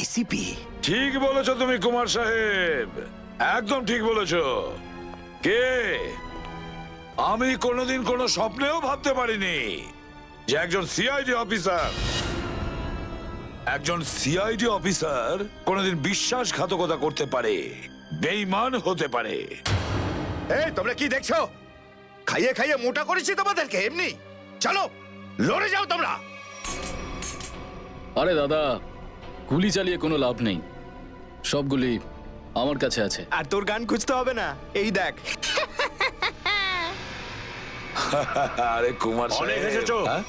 ACP, ঠিক বলেছো তুমি কুমার সাহেব, একদম ঠিক বলেছো। কে? আমি কোনোদিন কোনো স্বপ্নেও ভাবতে পারিনি যে একজন সিআইডি অফিসার কোনোদিন বিশ্বাসঘাতকতা করতে পারে, বেঈমান হতে পারে। এই তোমরা কি দেখছো? খাইয়ে খাইয়ে মোটা করেছি তোমাদেরকে এমনি। চলো লড়ে যাও তোমরা। আরে দাদা, গুলি চালিয়ে কোনো লাভ নেই, সবগুলি আমার কাছে আছে। আর তোর গান খুঁজতে হবে না, এই দেখ। আরে কুমার অনেক সাহেব, এসেছো, হ্যাঁ?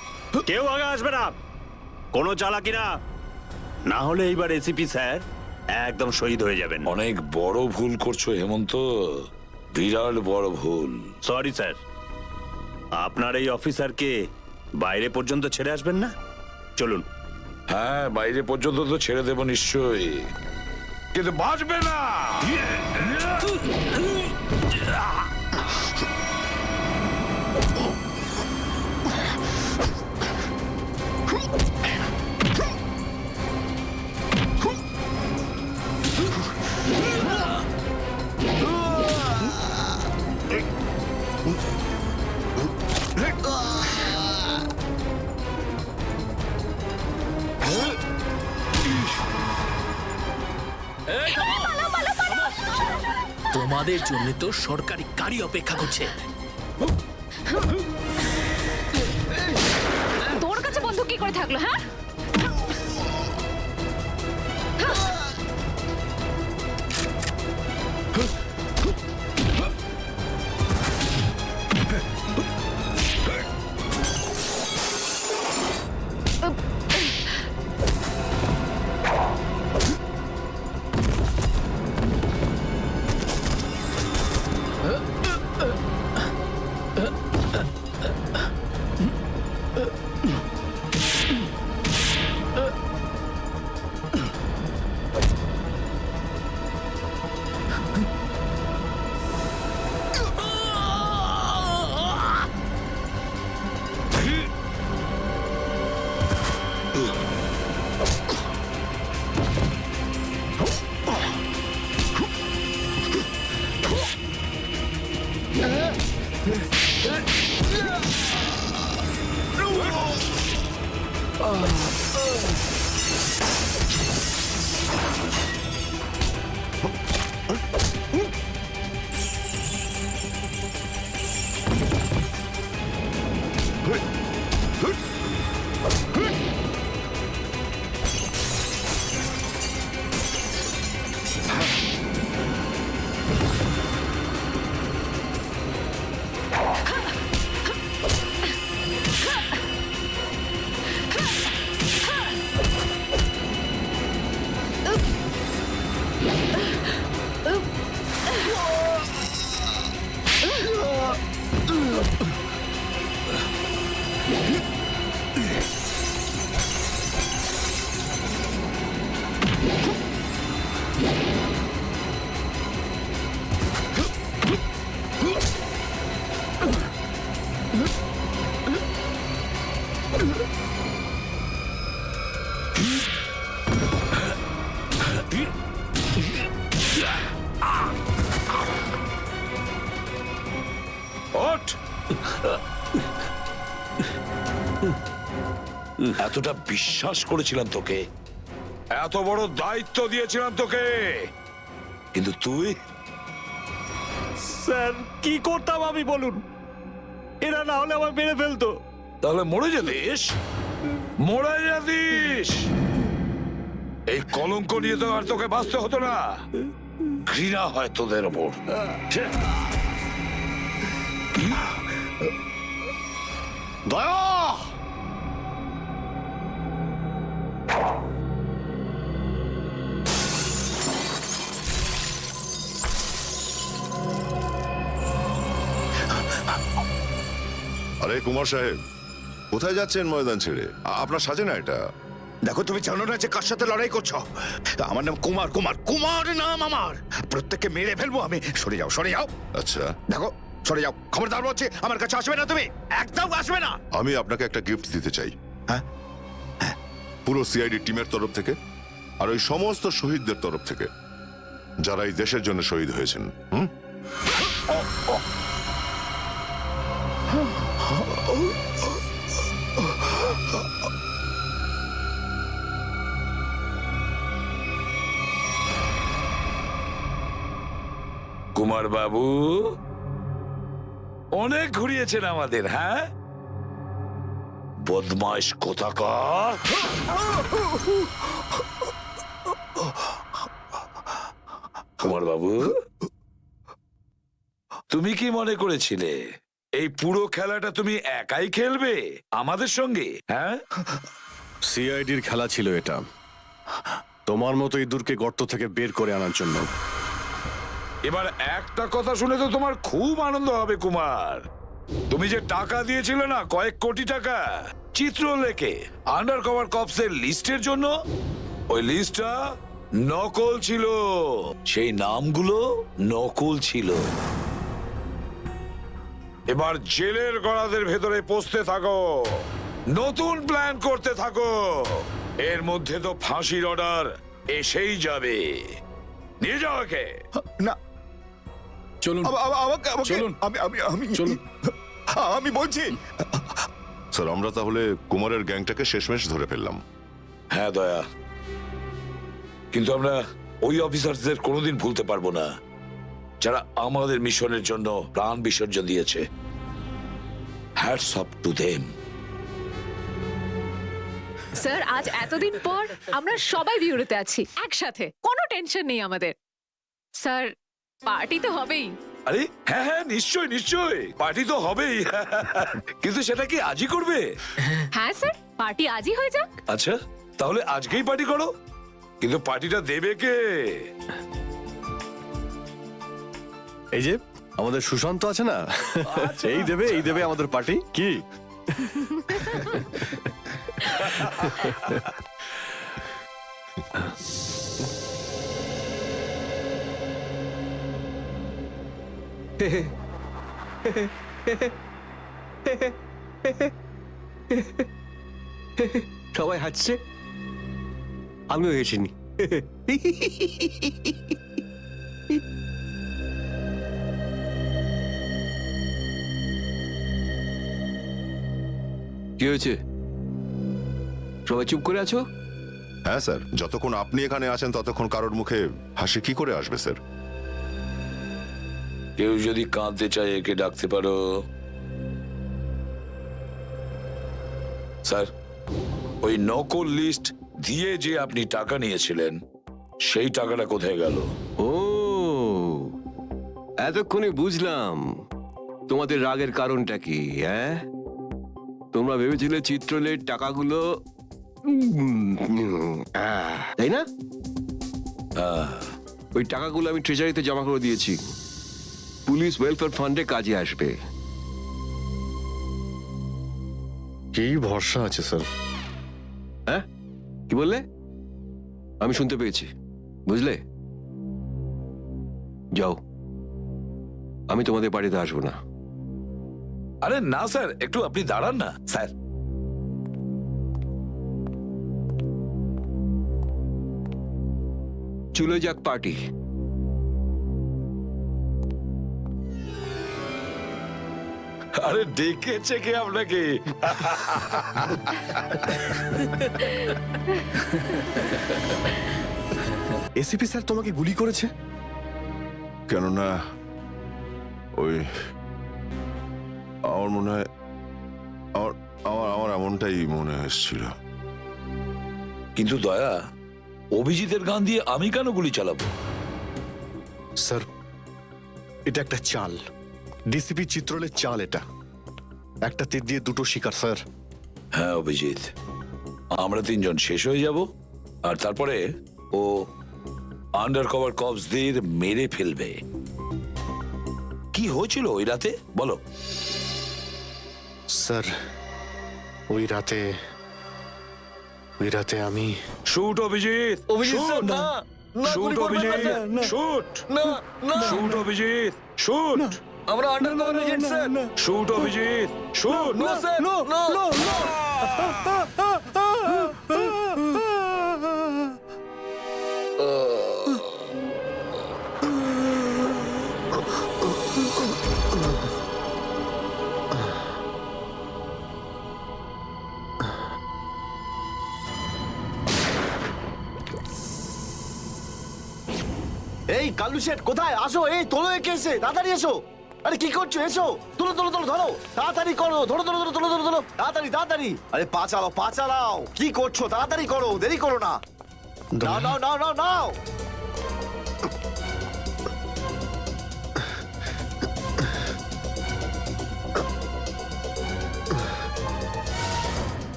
কেউ আগে আসবে না, কোনো চালাকি না, না হলে এইবার এসিপি স্যার একদম শহীদ হয়ে যাবেন। অনেক বড় ভুল করছো হেমন্ত, বিরাট বড় ভুল। সরি স্যার, আপনার এই অফিসারকে বাইরে পর্যন্ত ছেড়ে আসবেন না? চলুন। হ্যাঁ, বাইরে পর্যন্ত তো ছেড়ে দেবো নিশ্চয়ই, কিন্তু বাঁচবে না। তোমাদের জন্য তো সরকারি গাড়ি অপেক্ষা করছে। তোর কাছে বন্দুক কি করে থাকলো? হ্যাঁ, ওঠ! এতটা বিশ্বাস করেছিলাম তোকে, এত বড় দায়িত্ব দিয়েছিলাম তোকে, কিন্তু তুই। স্যার কি করতাম আমি বলুন, এরা না হলে আমায় মেরে ফেলতো। তাহলে মরে যেতিস, মরে যেতিস। এই কলঙ্ক নিয়ে তো আর তোকে বাঁচতে হতো না। ঘৃণা হয় তোদের ওপর। দয়া! আরে কুমার সাহেব, কোথায় যাচ্ছেন ময়দান ছেড়ে? আপনার সাজে না এটা। দেখো তুমি জানো না যে কার সাথে লড়াই করছো? আমার নাম কুমার, কুমার কুমার নাম আমার। প্রত্যেককে মেরে ফেলবো আমি। সরে যাও, সরে যাও। আচ্ছা, দেখো সরে যাও, খবরদার বলছি আমার কাছে আসবে না তুমি, একদম আসবে না। আমি আপনাকে একটা গিফট দিতে চাই। হ্যাঁ, পুরো সিআইডি টিমের তরফ থেকে আর ওই সমস্ত শহীদদের তরফ থেকে যারা এই দেশের জন্য শহীদ হয়েছেন। হুম? কুমার বাবু অনেক ঘুরিয়েছেন আমাদের, হ্যাঁ? বদমাইশ কোথাকার। কুমার বাবু, তুমি কি মনে করেছিলে এই পুরো খেলাটা তুমি একাই খেলবে আমাদের সঙ্গে, হ্যাঁ? সিআইডির খেলা ছিল এটা, তোমার মতো ইঁদুরকে গর্ত থেকে বের করে আনার জন্য। এবার একটা কথা শুনে তো তোমার খুব আনন্দ হবে কুমার। তুমি যে টাকা দিয়েছিলে না, কয়েক কোটি টাকা চিত্রলেখে আন্ডার কভার কপসের লিস্টের জন্য, ওই লিস্টটা নকল ছিল, সেই নামগুলো নকল ছিল। এবার জেলের গড়াদের ভেতরে পৌঁছতে থাকো, নতুন প্ল্যান করতে থাকো। এর মধ্যে তো ফাঁসির অর্ডার এসেই যাবে। নিয়ে যাও একে। না, চলুন আমাকে চলুন। চলুন। আমি বলছি। স্যার, আমরা তাহলে কুমারের গ্যাংটাকে শেষমেশ ধরে ফেললাম। হ্যাঁ দয়া, কিন্তু আমরা ওই অফিসারদের কোনোদিন ভুলতে পারবো না যারা আমাদের মিশনের জন্য প্রাণ বিসর্জন দিয়েছে। Hats off to them. Sir, আজ এতদিন পর আমরা সবাই বিউরোতে আছি একসাথে, কোনো টেনশন নেই আমাদের। স্যার, পার্টি তো হবেই। আরে হ্যাঁ হ্যাঁ, নিশ্চয় নিশ্চয়, পার্টি তো হবেই। কিন্তু সেটা কি আজই করবে? হ্যাঁ স্যার, পার্টি আজই হয়ে যাক। আচ্ছা, তাহলে আজকেই পার্টি করো। কিন্তু পার্টিটা দেবে কে? এই যে আমাদের সুশান্ত আছে না, এই দেবে আমাদের পার্টি। কি সবাই হাসছে, আমিও হেসিনি। কি হয়েছে? সবাই চুপ করে আছো? হ্যাঁ স্যার, যতক্ষণ আপনি এখানে আছেন ততক্ষণ কারোর মুখে হাসি কি করে আসবে স্যার? কেউ যদি কাঁদতে চায় একে ডাকতে পারো। স্যার, ওই নকল লিস্ট দিয়ে যে আপনি টাকা নিয়েছিলেন, সেই টাকাটা কোথায় গেল? ও, এতক্ষণে বুঝলাম তোমাদের রাগের কারণটা কি। হ্যাঁ, তোমরা ভেবেছিলে চিত্রলের টাকাগুলো তাই না? ওই টাকাগুলো আমি ট্রেজারিতে জমা করে দিয়েছি, পুলিশ ওয়েলফেয়ার ফান্ডে কাজে আসবে। কি ভরসা আছে স্যার? হ্যাঁ, কি বললে? আমি শুনতে পেয়েছি, বুঝলে? যাও, আমি তোমাদের বাড়িতে আসবো না। আরে না স্যার, একটু আপনি দাঁড়ান না স্যার। চলে যাক পার্টি। আরে ডেকেছে কে আপনাকে? এসিপি স্যার তোমাকে গুলি করেছে? কেননা ওই আমার মনে হয় আমার এমনটাই মনে এসেছিল। কিন্তু দয়া, অভিজিতের গান দিয়ে আমি কেন গুলি চালাবো? স্যার, এটা একটা চাল, ডিসিপি চিত্রলের চাল। এটা একটা তীর দিয়ে দুটো শিকার স্যার। হ্যাঁ অভিজিৎ, আমরা তিনজন শেষ হয়ে যাব, আর তারপরে ও আন্ডার কভার কপসদের মেরে ফেলবে। কি হয়েছিল ওই রাতে বলো? স্যার, ওই রাতে আমি shoot Abhijit, shoot shoot Abhijit, shoot shoot Abhijit, shoot. আমরা under cover agent sir. Shoot Abhijit, shoot. No sir, no no. এই কালু শেঠ কোথায়? আসো, এই তোলো একে এসে, তাড়াতাড়ি এসো। আরে কি করছো? এসো, তোলো তোলো তোলো, ধরো, তাড়াতাড়ি করো, ধরো ধরো ধরো, তোলো তোলো তোলো, তাড়াতাড়ি তাড়াতাড়ি। আরে পা চালাও, পা চালাও, কি করছো? তাড়াতাড়ি করো, দেরি করো না। নাও নাও নাও নাও নাও।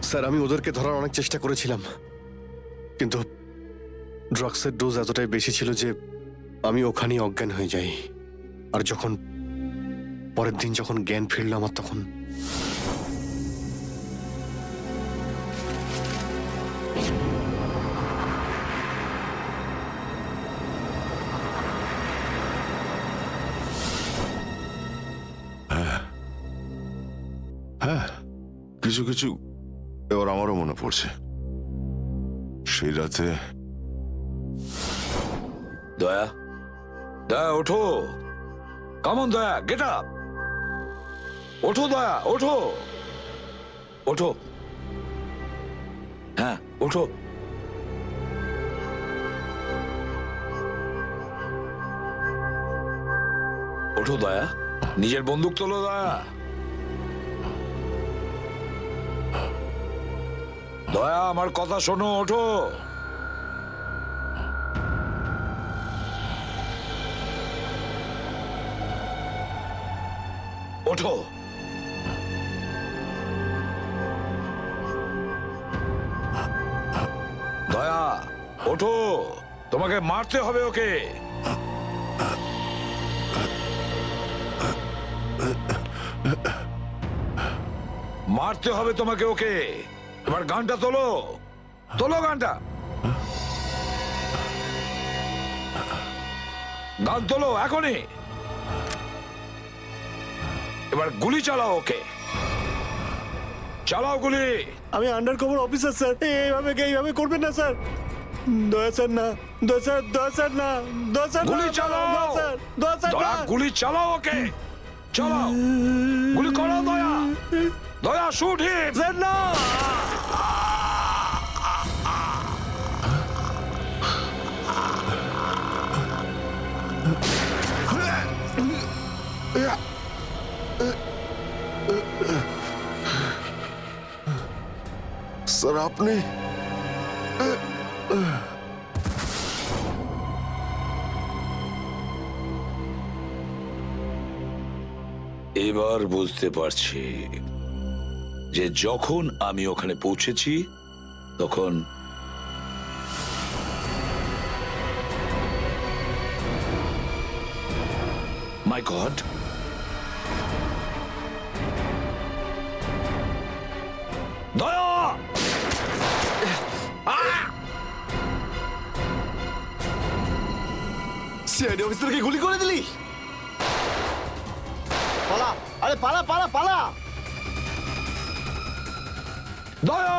স্যার, আমি ওদেরকে ধরার অনেক চেষ্টা করেছিলাম, কিন্তু ড্রাগসের ডোজ এতটাই বেশি ছিল যে আমি ওখানেই অজ্ঞান হয়ে যাই। আর যখন পরের দিন যখন জ্ঞান ফিরল আমার, তখন হ্যাঁ, কিছু কিছু এবার আমারও মনে পড়ছে। সেই রাতে দয়া, দয়া ওঠো, কামন দয়া, গেট আপ, ওঠো দয়া, ওঠো, ওঠো, হ্যাঁ ওঠো। ওঠো দয়া, নিজের বন্দুক তোলো দয়া। দয়া আমার কথা শোনো, ওঠো। ওঠো। দয়া ওঠো, তোমাকে মারতে হবে ওকে। মারতে হবে তোমাকে ওকে। এবার গানটা তোলো, তোলো গানটা, গান তোলো এখনই। এবার গুলি চালাও ওকে, চালাও গুলি। আমি আন্ডার কভার অফিসার স্যার, এইভাবে করবেন না স্যার। দয়া স্যার না, দয়া স্যার, দয়া স্যার না, দয়া স্যার, গুলি চালাও, দয়া স্যার দয়া গুলি চালাও ওকে, চালাও গুলি করো দয়া, দয়া শুট হিম। স্যার না। স্যার আপনি এবার বুঝতে পারছি যে যখন আমি ওখানে পৌঁছেছি তখন মাই গড, দয়া, সিআইডি অফিসারকে গুলি করে দিলি? পালা, আরে পালা পালা পালা। দয়া,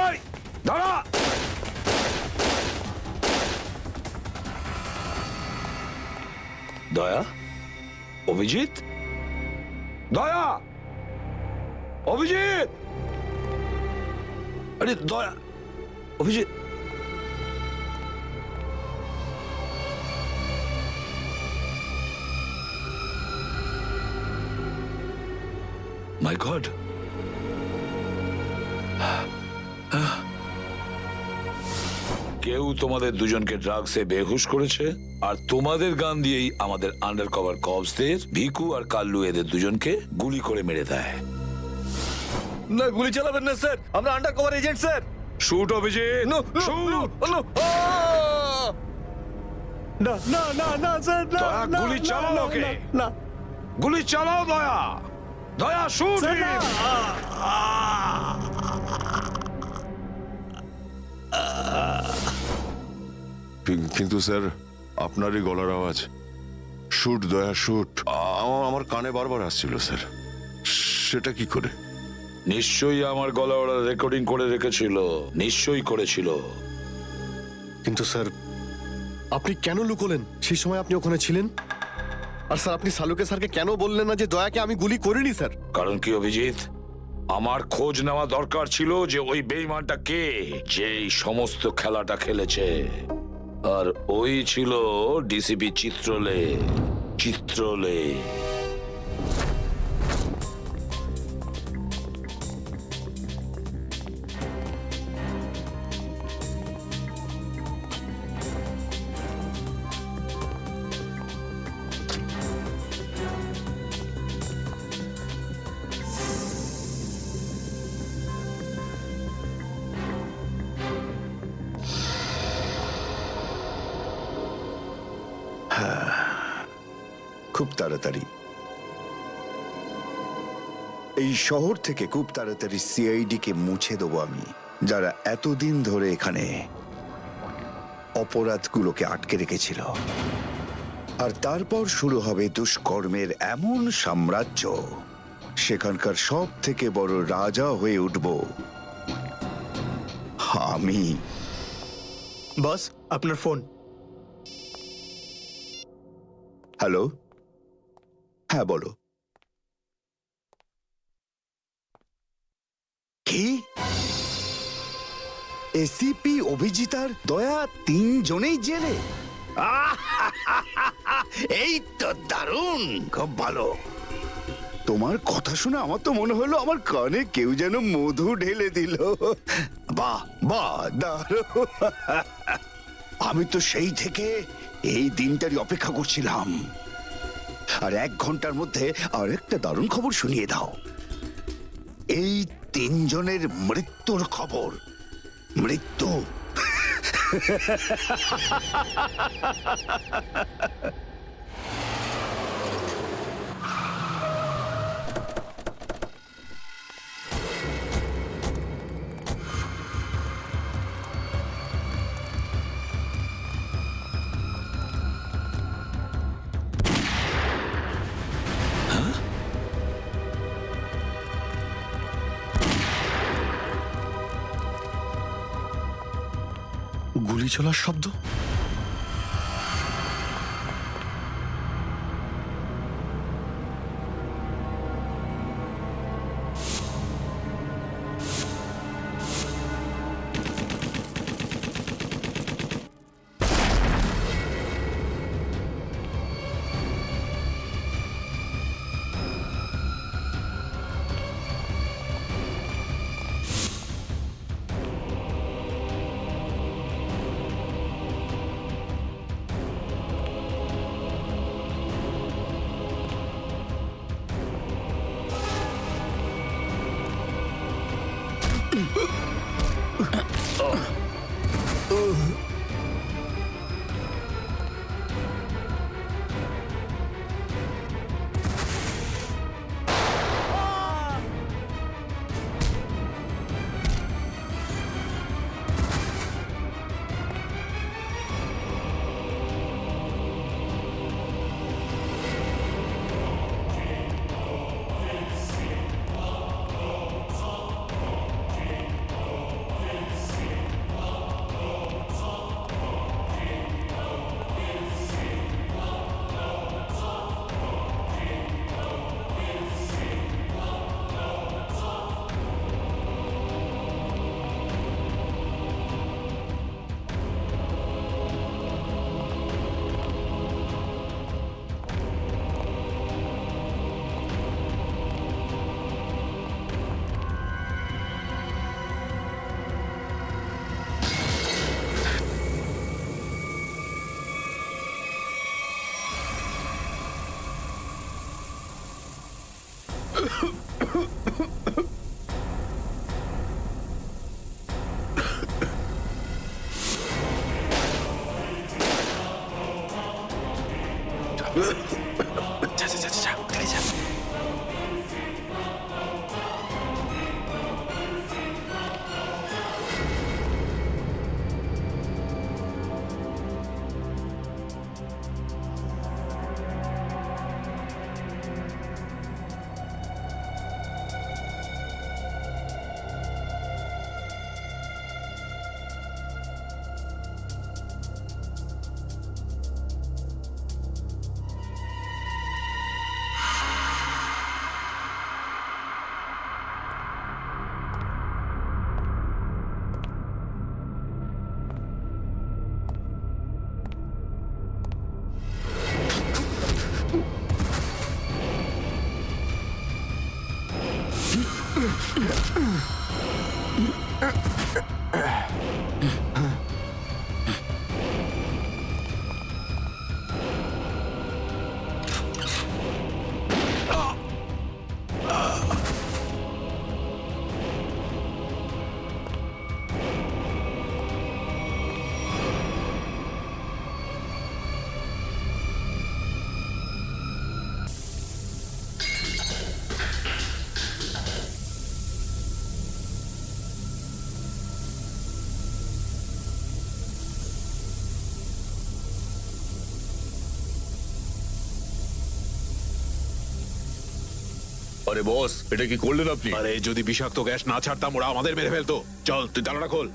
এই দাঁড়া। দয়া, অভিজিৎ, দয়া, অভিজিৎ, আরে দয়া, অভিজিৎ, মাই গড, কেউ তোমাদের দুজনকে ড্রাগসে বেহুশ করেছে, আর তোমাদের গান দিয়েই আমাদের আন্ডার কভার কপসদের ভিকু আর কাল্লু এদের দুজনকে গুলি করে মেরে দেয়। না, গুলি চালাবেন না স্যার, আমরা under cover agent sir. Shoot Abhijit, shoot. না না না না স্যার, না, দয়া, না, গুলি না, চালাও না, ওকে। না, না, গুলি চালাও দয়া, দয়া শুট স্যার, না। কিন্তু স্যার আপনারই গলার আওয়াজ, শুট দয়া শুট, আমার কানে বারবার আসছিল স্যার। সেটা কি করে? নিশ্চয়ই আমার গলা ওরা রেকর্ডিং করে রেখেছিল, নিশ্চয়ই করেছিল। কিন্তু স্যার আপনি কেন লুকোলেন? সেই সময় আপনি ওখানে ছিলেন। আর স্যার, আপনি সালুকে স্যারকে কেন বললেন না যে দয়াকে আমি গুলি করিনি স্যার? কারণ কি অভিজিৎ, আমার খোঁজ নেওয়া দরকার ছিল যে ওই বেঈমানটা কে, যে এই সমস্ত খেলাটা খেলেছে। আর ওই ছিল ডিসিপি চিত্রলে। চিত্রলে খুব তাড়াতাড়ি এই শহর থেকে খুব তাড়াতাড়ি সিআইডি কে মুছে দেবো আমি, যারা এতদিন ধরে এখানে অপরাধগুলোকে আটকে রেখেছিল। আর তারপর শুরু হবে দুষ্কর্মের এমন সাম্রাজ্য, সেখানকার সব থেকে বড় রাজা হয়ে উঠব আমি। বস, আপনার ফোন। হ্যালো, হ্যাঁ বলো। কি? এসিপি অভিজিতার দয়া তিনজনেই জেলে? এই তো দারুণ, খুব ভালো। তোমার কথা শুনে আমার তো মনে হলো আমার কানে কেউ যেন মধু ঢেলে দিল। বাহ বাহ, দারুণ। আমি তো সেই থেকে এই দিনটারই অপেক্ষা করছিলাম। আর 1 ঘন্টার মধ্যে আরেকটা দারুণ খবর শুনিয়ে দাও। এই তিনজনের মৃত্যুর খবর। মৃত্যু। গুলি চলার শব্দ। আরে বস, এটা কি করলেন আপনি? আরে যদি বিষাক্ত গ্যাস না ছাড়তাম ওরা আমাদের মেরে ফেলতো। চল তুই জানালা খোল।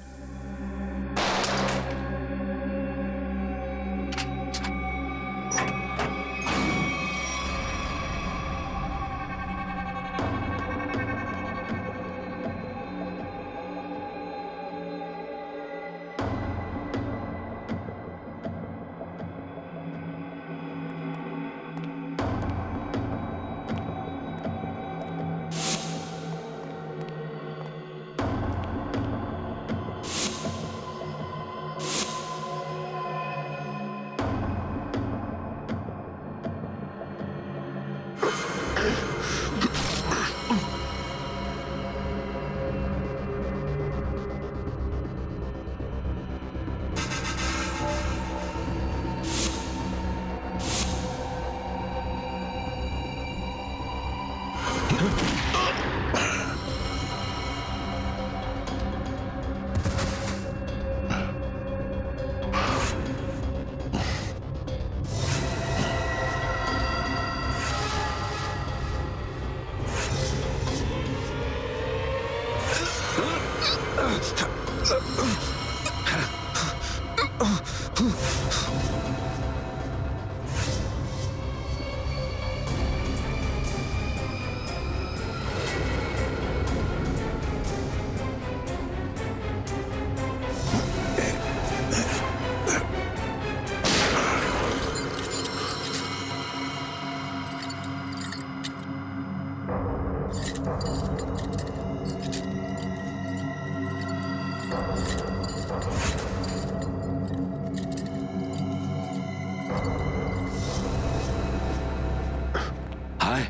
হায়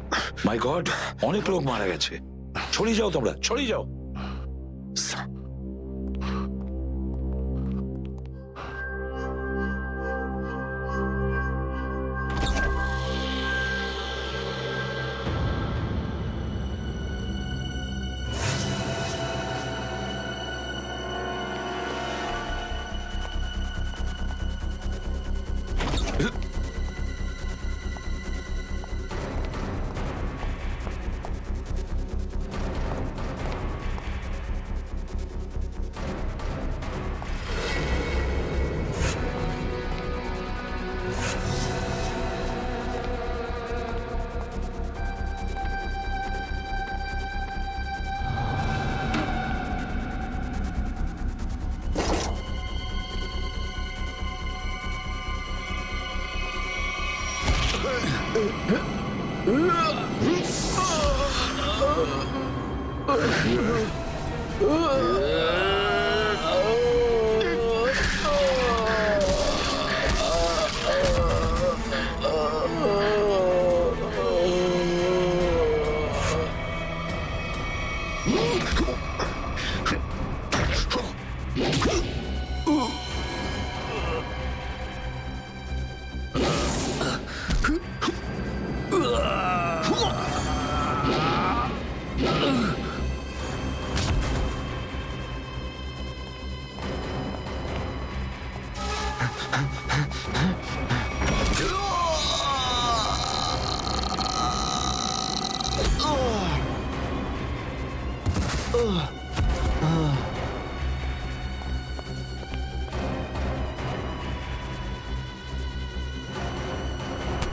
মাই গড, অনেক লোক মারা গেছে। ছড়িয়ে যাও তোমরা, ছড়িয়ে যাও।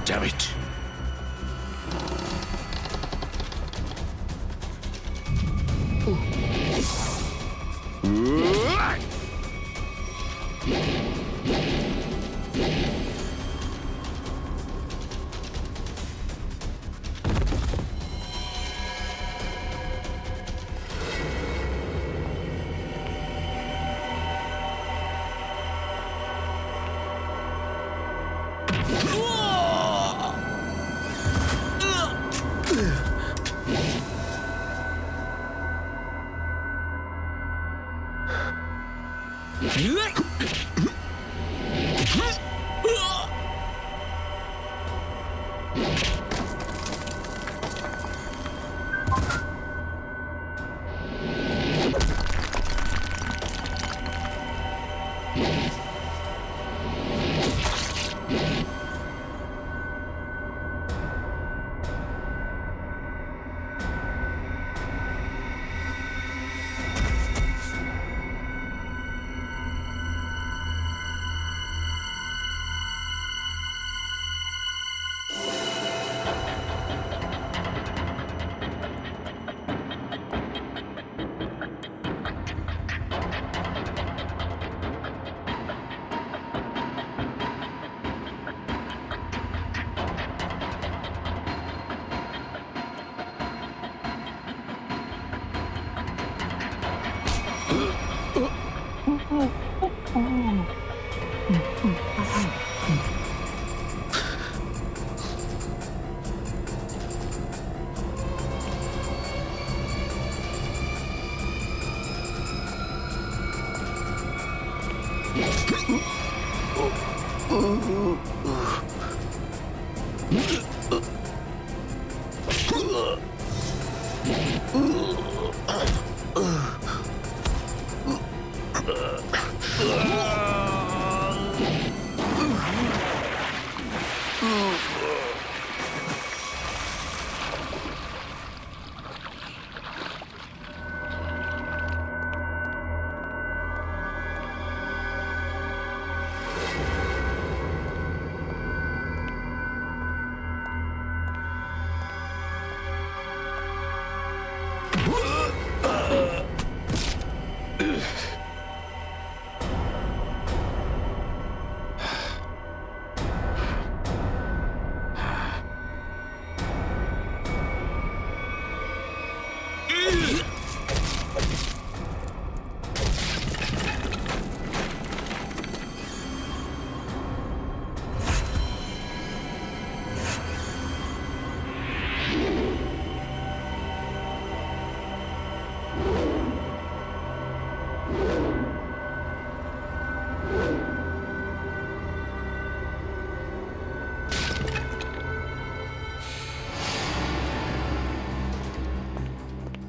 Damn it.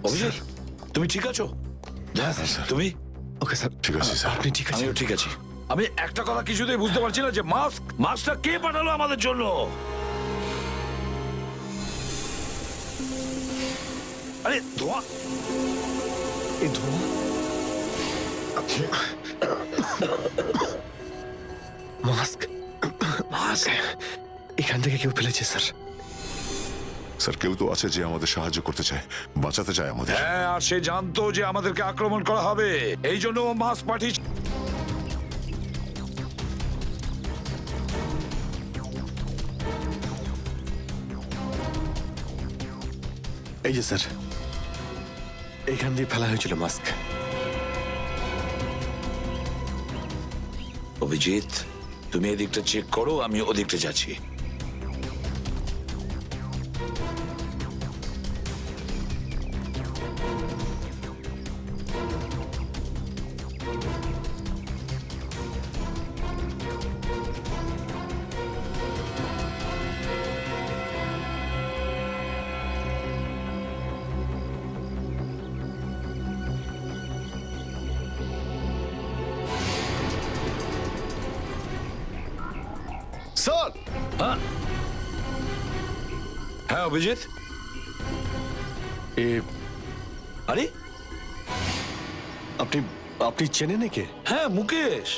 অভিজিৎ, তুমি ঠিক আছো? তুমি? ওকে স্যার, ঠিক আছে স্যার। আপনি ঠিক আছে? আমিও ঠিক আছি। আমি একটা কথা কিছুতেই বুঝতে পারছি না যে মাস্কটা কে পাঠালো আমাদের জন্য? আরে ধোঁয়া, এই ধোঁয়া, মাস্ক এখান থেকে কেউ ফেলেছে স্যার। স্যার কেউ তো আছে যে আমাদের সাহায্য করতে চায়, বাঁচাতে চায় আমাদের। হ্যাঁ, আর সে জানতো যে আমাদেরকে আক্রমণ করা হবে, এই জন্য ও মাস্ক পাঠিয়েছে। এই যে স্যার, এইখান দিয়ে ফেলা হয়েছিল মাস্ক। অভিজিৎ, তুমি এদিকটা চেক করো, আমি ওদিকটা যাচ্ছি। স্যার, হ্যাঁ অভিজিৎ, আরে আপনি আপনি চেনেন একে? হ্যাঁ, মুকেশ,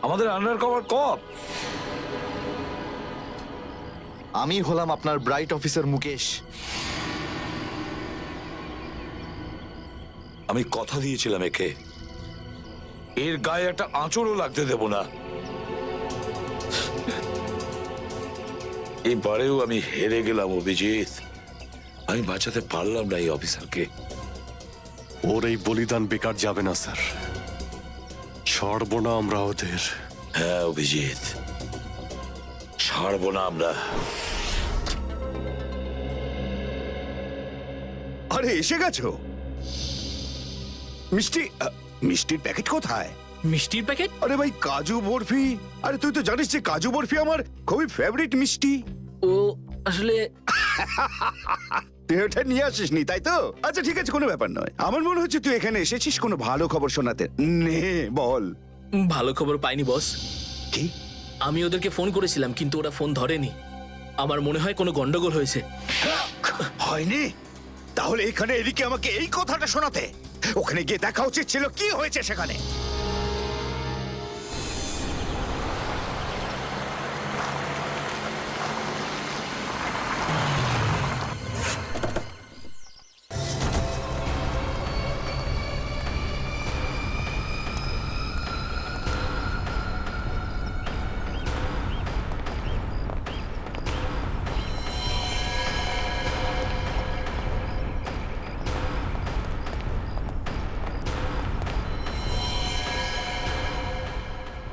আমাদের আন্ডার কভার কপ। আমি হলাম আপনার ব্রাইট অফিসার মুকেশ। আমি কথা দিয়েছিলাম একে, এর গায়ে একটা আঁচড়ও লাগতে দেব না। এবারেও আমি হেরে গেলাম অভিজিৎ। আমি বাঁচাতে পারলাম না এই অফিসারকে। ওর এই বলিদান বেকার যাবে না স্যার, ছাড়বো না আমরা ওদের। হ্যাঁ অভিজিৎ, ছাড়বো না আমরা। আরে এসে গেছো? মিষ্টির প্যাকেট কোথায়? মিষ্টির প্যাকেট? আরে ভাই কাজু বরফি, আরে তুই তো জানিস যে কাজু বরফি আমার খুবই ফেভারিট মিষ্টি। ও আসলে তুই ওটা নিয়ে আসিসনি তাই তো? আচ্ছা ঠিক আছে, কোনো ব্যাপার নয়। আমার মনে হচ্ছে তুই এখানে এসেছিস কোনো ভালো খবর শোনাতে। নে বল। ভালো খবর পাইনি বস। কি? আমি ওদেরকে ফোন করেছিলাম কিন্তু ওরা ফোন ধরেনি। আমার মনে হয় কোনো গন্ডগোল হয়েছে। হয়নি? তাহলে এখানে এদিকে আমাকে এই কথাটা শোনাতে? ওখানে গিয়ে দেখা উচিত ছিল কি হয়েছে সেখানে।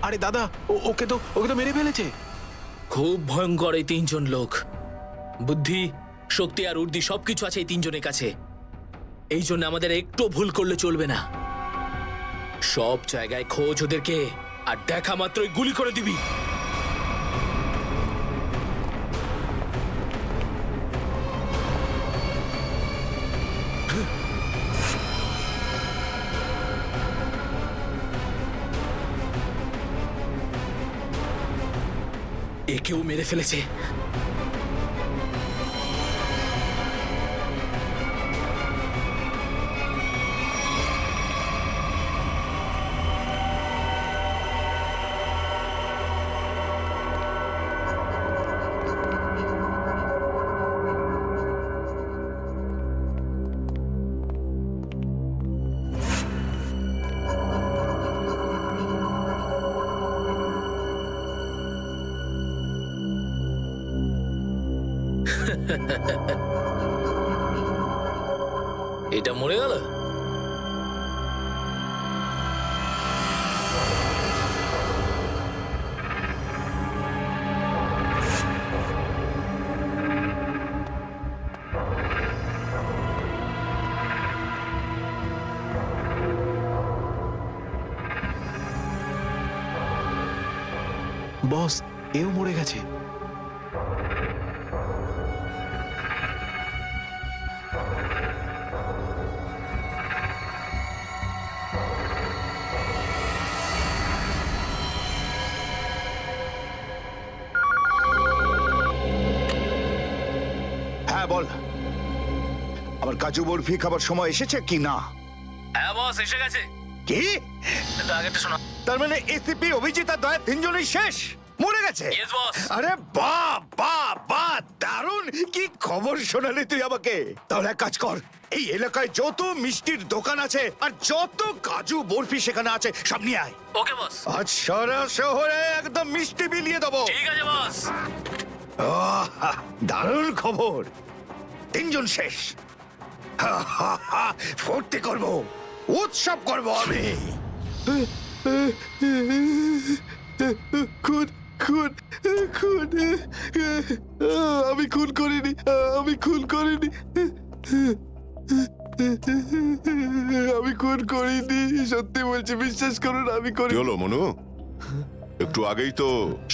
আরে দাদা, ওকে তো মেরে ফেলেছে। খুব ভয়ঙ্কর এই তিনজন লোক। বুদ্ধি, শক্তি আর উর্দি সবকিছু আছে এই তিনজনের কাছে। এই জন্য আমাদের একটু ভুল করলে চলবে না। সব জায়গায় খোঁজ ওদেরকে, আর দেখা মাত্রই গুলি করে দিবি। একেও মেরে ফেলেছে। এটা মরে গেল। বস, এও মরে গেছে। হ্যাঁ বল, আমার কাজু বরফি খাবার সময় এসেছে কি না? হ্যাঁ বস, এসে গেছে। কি? আগেটা শোনা। তার মানে এসিপি অভিজিৎ আর দয়া তিনজনই শেষ, মরে গেছে? Yes, boss. আরে বাহ বাহ বাহ, দারুণ! কি খবর শোনালি তুই আমাকে। তাহলে এক কাজ কর, এই এলাকায় যত মিষ্টির দোকান আছে আর যত কাজু বরফি সেখানে আছে সব নিয়ে আয়। ওকে বস। আজ সারা শহরে একদম মিষ্টি বিলিয়ে দেবো। ঠিক আছে বস। আহ, দারুণ খবর, তিনজন শেষ। ফুর্তি করব, উৎসব করব আমি। খুন খুন খুন, আমি খুন করিনি, আমি খুন করিনি, আমি খুন করিনি, সত্যি বলছি, বিশ্বাস করুন আমি কি করি। হলো মনু? একটু আগেই তো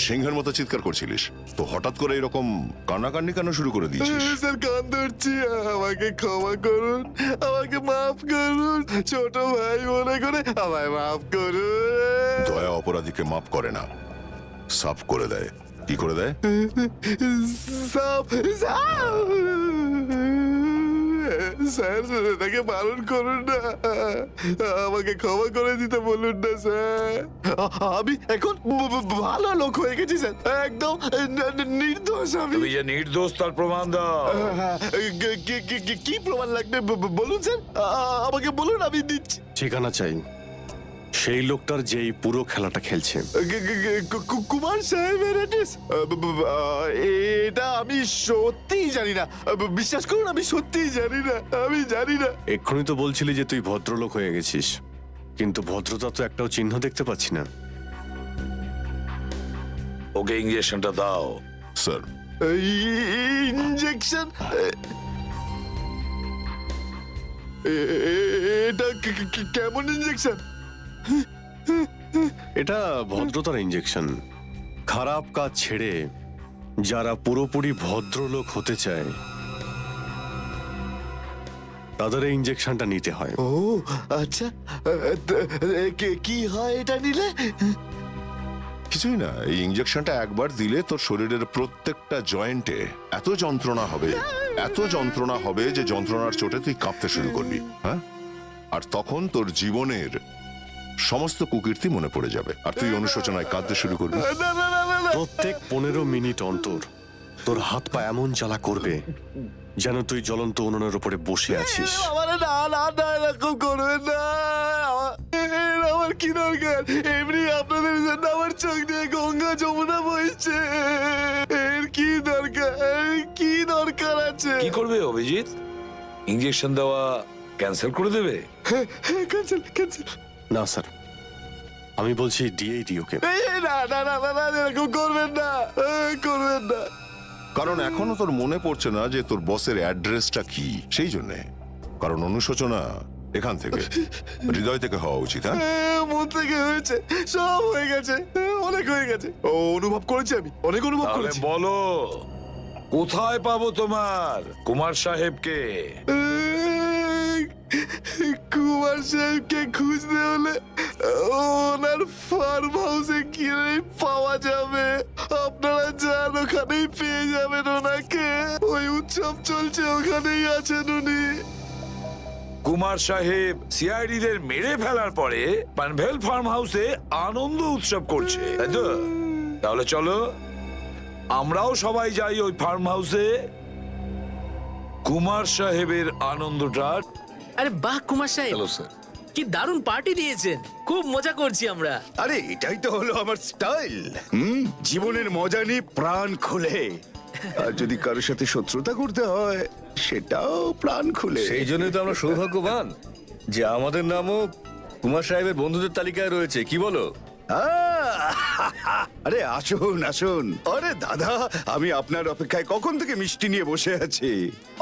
সিংহের মতো চিৎকার করছিলিস, তো হঠাৎ করে এরকম কান্নাকান্নি কেন শুরু করে দিয়েছিস? স্যার কান ধরছি, আমাকে ক্ষমা করুন, আমাকে মাফ করুন, ছোট ভাই মনে করে আমায় মাফ করুন। দয়া অপরাধীকে মাফ করে না, সাফ করে দেয়। কি করে দেয়? সাফ সাফ। স্যার তাকে বারণ করুন না, আমাকে ক্ষমা করে দিতে বলুন না স্যার। আমি এখন ভালো লোক হয়ে গেছি স্যার, একদম নির্দোষ আমি। তুমি যে নির্দোষ তার প্রমাণ দাও। কি প্রমাণ লাগবে বলুন স্যার, আমাকে বলুন, আমি দিচ্ছি। ঠিকানা চাই সেই লোকটার যেই পুরো খেলাটা খেলছে। কুমার সাহেবের অ্যাড্রেস? এটা আমি সত্যিই জানি না, বিশ্বাস করুন আমি সত্যিই জানি না, আমি জানি না। এক্ষুনি তো বলছিলি যে তুই ভদ্রলোক হয়ে গেছিস, কিন্তু ভদ্রতা তো একটাও চিহ্ন দেখতে পাচ্ছি না। ওকে ইঞ্জেকশনটা দাও। Sir, injection? এটা কেমন ইঞ্জেকশন? এটা ভদ্রতার ইঞ্জেকশন। খারাপ কাজ ছেড়ে যারা পুরোপুরি ভদ্রলোক হতে চায় তাদের এই ইঞ্জেকশনটা নিতে হয়। ও আচ্ছা, কি হয় এটা নিলে? কিছুই না, এই ইঞ্জেকশনটা একবার দিলে তোর শরীরের প্রত্যেকটা জয়েন্টে এত যন্ত্রণা হবে যে যন্ত্রণার চোটে তুই কাঁপতে শুরু করবি। হ্যাঁ, আর তখন তোর জীবনের সমস্ত কুকীর্তি মনে পড়ে যাবে আর তুই অনুশোচনায় কাঁদতে শুরু করবি। প্রত্যেক 15 মিনিট অন্তর তোর হাত পা এমন জ্বালা করবে যেন তুই জ্বলন্ত উনুনের উপরে বসে আছিস। এরকম করবেন না, আমার কি দরকার? এমনি আপনাদের জন্য আমার চোখ দিয়ে গঙ্গা যমুনা বইছে, এর কি দরকার আছে? কি করবে অভিজিৎ? ইঞ্জেকশন দেওয়া ক্যান্সেল করে দেবে? ক্যান্সেল। না স্যার, আমি বলছি দিয়েই দিই ওকে। না, এরকম করবেন না। কারণ এখনো তোর মনে পড়ছে না যে তোর বসের অ্যাড্রেসটা কি, সেই জন্যে। কারণ অনুশোচনা এখান থেকে, হৃদয় থেকে হওয়া উচিত। হ্যাঁ, মন থেকে হয়েছে, সব হয়ে গেছে, অনেক হয়ে গেছে। অনুভব করেছি, আমি অনেক অনুভব তাহলে করেছি। বলো, কোথায় পাবো তোমার কুমার সাহেবকে? কুমার সাহেবকে খুঁজতে হলে ওনার ফার্ম হাউসে গিয়ে পাওয়া যাবে। আপনারা যান, ওখানেই পেয়ে যাবেন ওনাকে। ওই উৎসব চলছে, ওখানেই আছেন উনি। কুমার সাহেব সিআইডিদের মেরে ফেলার পরে পানভেল ফার্ম হাউসে আনন্দ উৎসব করছে, তাই তো? তাহলে চলো আমরাও সবাই যাই ওই ফার্ম হাউসে, কুমার সাহেবের আনন্দটা। আরে বাহ কুমার সাহেব, হ্যালো স্যার। কি দারুণ পার্টি দিয়েছেন, খুব মজা করছি আমরা। আরে এটাই তো হলো আমার স্টাইল। জীবনের মজা নিয়ে প্রাণ খুলে, আর যদি কারোর সাথে শত্রুতা করতে হয় সেটাও প্রাণ খুলে। সেই জন্যই তো আমরা সৌভাগ্যবান যে আমাদের নামও কুমার সাহেবের বন্ধুদের তালিকায় রয়েছে, কি বলো? আরে আসুন। আরে দাদা, আমি আপনার অপেক্ষায় কখন থেকে মিষ্টি নিয়ে বসে আছি।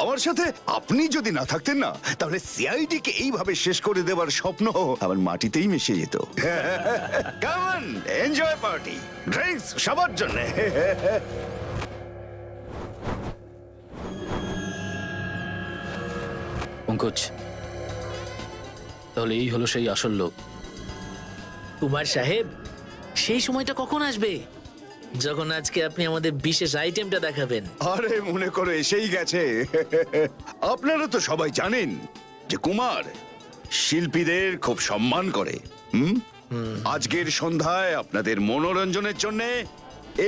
আমার সাথে আপনি যদি না থাকতেন না, তাহলে সিআইডি কে এইভাবে শেষ করে দেওয়ার স্বপ্ন আমার মাটিতেই মিশে যেত। Come on, enjoy party, drinks সবার জন্য। পঙ্কজ, তাহলে এই হলো সেই আসল লোক। কুমার সাহেব, সেই সময়টা কখন আসবে যখন আজকে আপনি আমাদের বিশেষ আইটেমটা দেখাবেন? আরে মনে করো এসেই গেছে। আপনারা তো সবাই জানেন যে কুমার শিল্পীদের খুব সম্মান করে। আজকের সন্ধ্যায় আপনাদের মনোরঞ্জনের জন্য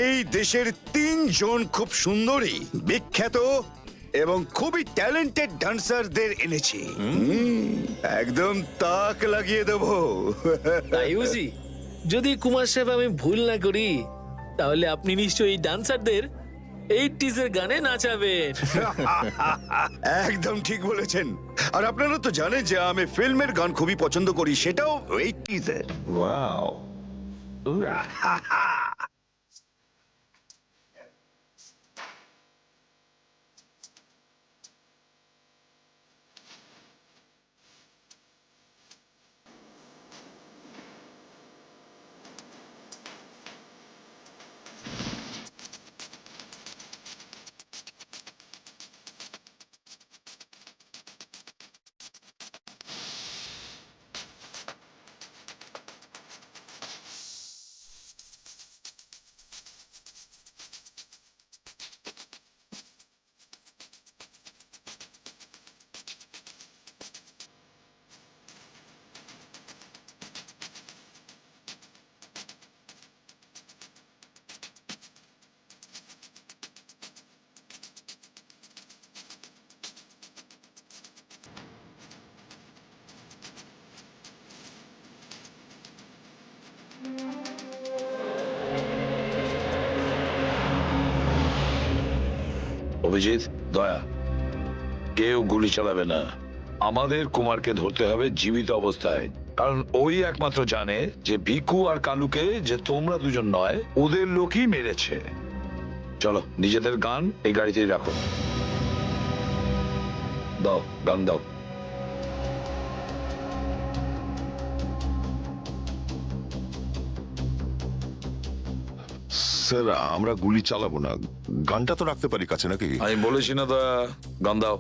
এই দেশের 3 জন খুব সুন্দরী, বিখ্যাত এবং খুবই ট্যালেন্টেড ডান্সারদের এনেছি। একদম তাক লাগিয়ে দেবো। তাই বুঝি? যদি কুমার সাহেব আমি ভুল না করি, তাহলে আপনি নিশ্চয়ই এই ডান্সারদের 80s এর গানে নাচাবেন। একদম ঠিক বলেছেন। আর আপনারা তো জানেন যে আমি ফিল্মের গান খুবই পছন্দ করি, সেটাও 80s এর। ওয়াও। অভিজিৎ, দয়া, কেউ গুলি চালাবে না। আমাদের কুমারকে ধরতে হবে জীবিত অবস্থায়, কারণ ওই একমাত্র জানে যে ভিকু আর কালুকে যে তোমরা দুজন নয়, ওদের লোকই মেরেছে। চলো, নিজেদের গান এই গাড়িতেই রাখো। দাও, গান দাও। স্যার আমরা গুলি চালাবো না, গানটা তো রাখতে পারি কাছে নাকি? আমি বলেছি না দা, গান দাও।